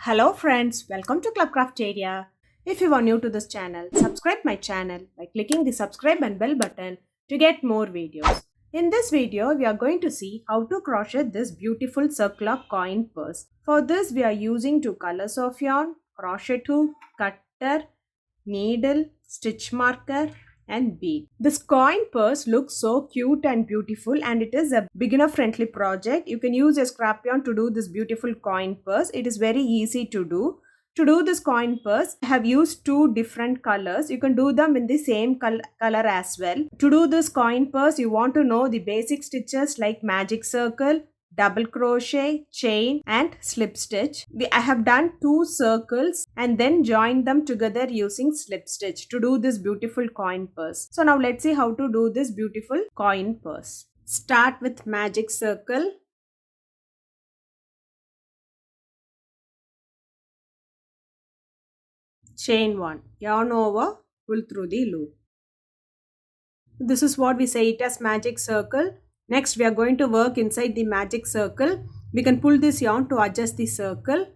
Hello friends, welcome to Club Crafteria. If you are new to this channel, subscribe my channel by clicking the subscribe and bell button to get more videos. In this video, we are going to see how to crochet this beautiful circular coin purse. For this, we are using two colors of yarn, crochet hook, cutter, needle, stitch marker and bead. This coin purse looks so cute and beautiful, and it is a beginner friendly project. You can use a scrap yarn to do this beautiful coin purse. It is very easy to do. To do this coin purse, I have used two different colors. You can do them in the same color as well. To do this coin purse, you want to know the basic stitches like magic circle, double crochet, chain and slip stitch. I have done two circles and then joined them together using slip stitch to do this beautiful coin purse. So now let's see how to do this beautiful coin purse. Start with magic circle. Chain 1, yarn over, pull through the loop. This is what we say it as magic circle. Next we are going to work inside the magic circle. We can pull this yarn to adjust the circle.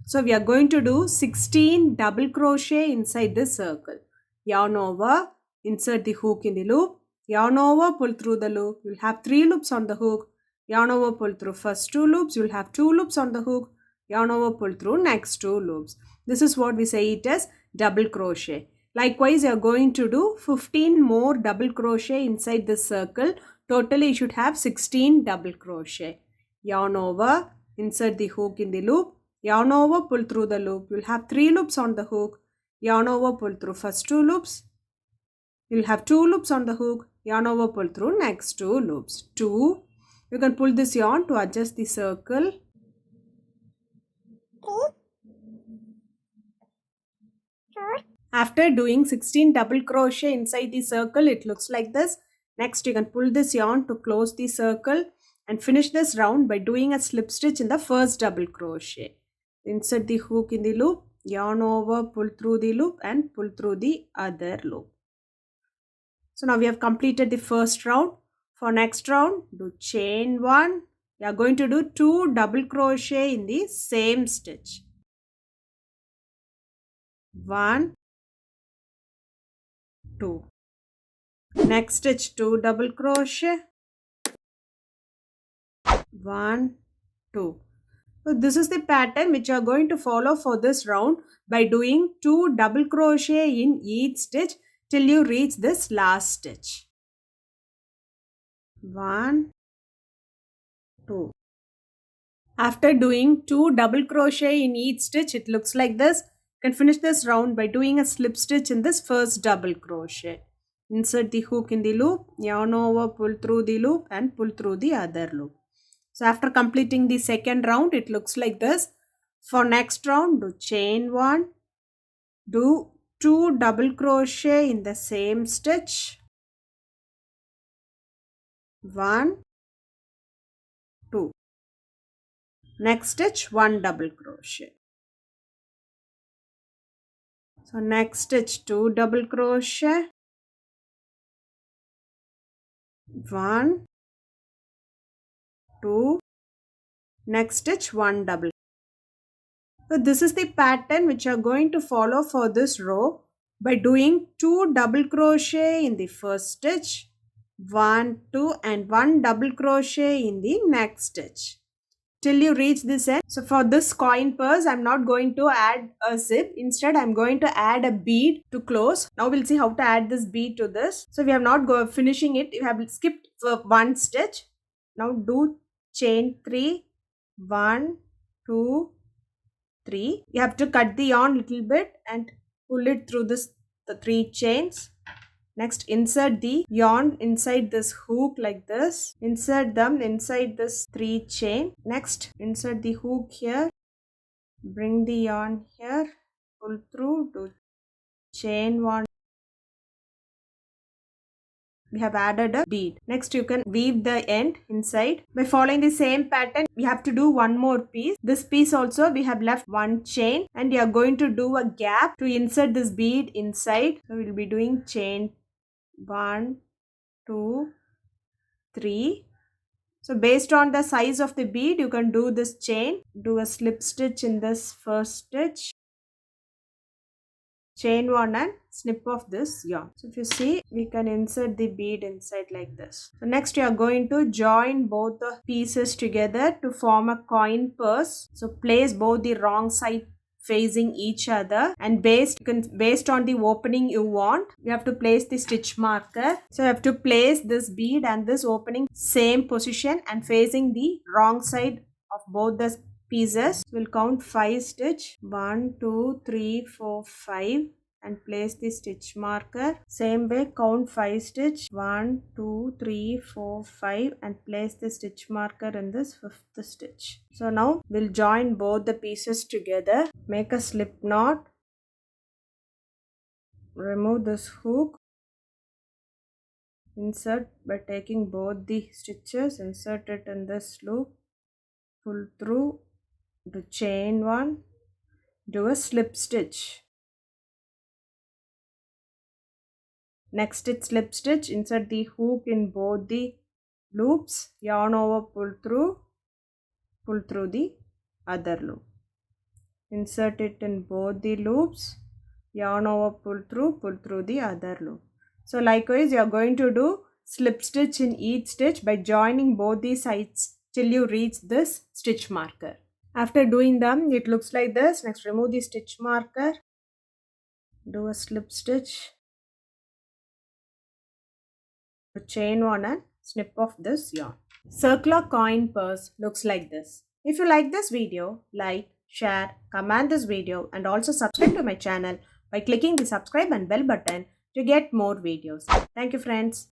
So we are going to do 16 double crochet inside this circle. Yarn over, insert the hook in the loop, yarn over, pull through the loop. You will have 3 loops on the hook. Yarn over, pull through first 2 loops. You will have 2 loops on the hook. Yarn over, pull through next 2 loops. This is what we say it as double crochet. Likewise, you are going to do 15 more double crochet inside this circle. Totally, you should have 16 double crochet. Yarn over, insert the hook in the loop. Yarn over, pull through the loop. You'll have 3 loops on the hook. Yarn over, pull through first 2 loops. You'll have 2 loops on the hook. Yarn over, pull through next 2 loops. 2. You can pull this yarn to adjust the circle. 3. After doing 16 double crochet inside the circle, it looks like this. Next, you can pull this yarn to close the circle and finish this round by doing a slip stitch in the first double crochet. Insert the hook in the loop, yarn over, pull through the loop and pull through the other loop. So now we have completed the first round. For next round, do chain 1. We are going to do 2 double crochet in the same stitch. 1, 2. Next stitch 2 double crochet. 1, 2. So this is the pattern which you are going to follow for this round by doing 2 double crochet in each stitch till you reach this last stitch. 1, 2. After doing 2 double crochet in each stitch, it looks like this. You can finish this round by doing a slip stitch in this first double crochet. Insert the hook in the loop, yarn over, pull through the loop and pull through the other loop. So after completing the second round, it looks like this. For next round, do chain 1, do 2 double crochet in the same stitch. 1, 2. Next stitch 1 double crochet. So next stitch 2 double crochet. 1, 2. Next stitch 1 double. So this is the pattern which you are going to follow for this row by doing 2 double crochet in the first stitch, 1, 2 and 1 double crochet in the next stitch till you reach this end. So for this coin purse, I'm not going to add a zip. Instead, I'm going to add a bead to close. Now we'll see how to add this bead to this. So we have not finishing it. We have skipped for 1 stitch. Now do chain 3, 1, 2, 3. You have to cut the yarn little bit and pull it through the 3 chains. Next, insert the yarn inside this hook like this. Insert them inside this 3 chain. Next, insert the hook here. Bring the yarn here. Pull through to chain 1. We have added a bead. Next, you can weave the end inside. By following the same pattern, we have to do one more piece. This piece also, we have left 1 chain and we are going to do a gap to insert this bead inside. So, we will be doing chain 1, 2, 3. So based on the size of the bead, you can do this chain. Do a slip stitch in this first stitch. Chain one and snip off this yarn. So if you see, we can insert the bead inside like this. So next you are going to join both the pieces together to form a coin purse. So place both the wrong side facing each other, and based on the opening you want, you have to place the stitch marker. So you have to place this bead and this opening same position and facing the wrong side of both the pieces. We'll count 5 stitch, 1 2 3 4 5, and place the stitch marker. Same way, count 5 stitch, 1 2 3 4 5, and place the stitch marker in this 5th stitch. So now we'll join both the pieces together. Make a slip knot, remove this hook, insert by taking both the stitches, insert it in this loop, pull through, do chain one, do a slip stitch. Next it's slip stitch, insert the hook in both the loops, yarn over, pull through the other loop. Insert it in both the loops, yarn over, pull through the other loop. So likewise you are going to do slip stitch in each stitch by joining both the sides till you reach this stitch marker. After doing them, it looks like this. Next, remove the stitch marker, do a slip stitch, chain one and snip off this yarn. Circular coin purse looks like this. If you like this video, like, share, comment this video, and also subscribe to my channel by clicking the subscribe and bell button to get more videos. Thank you, friends.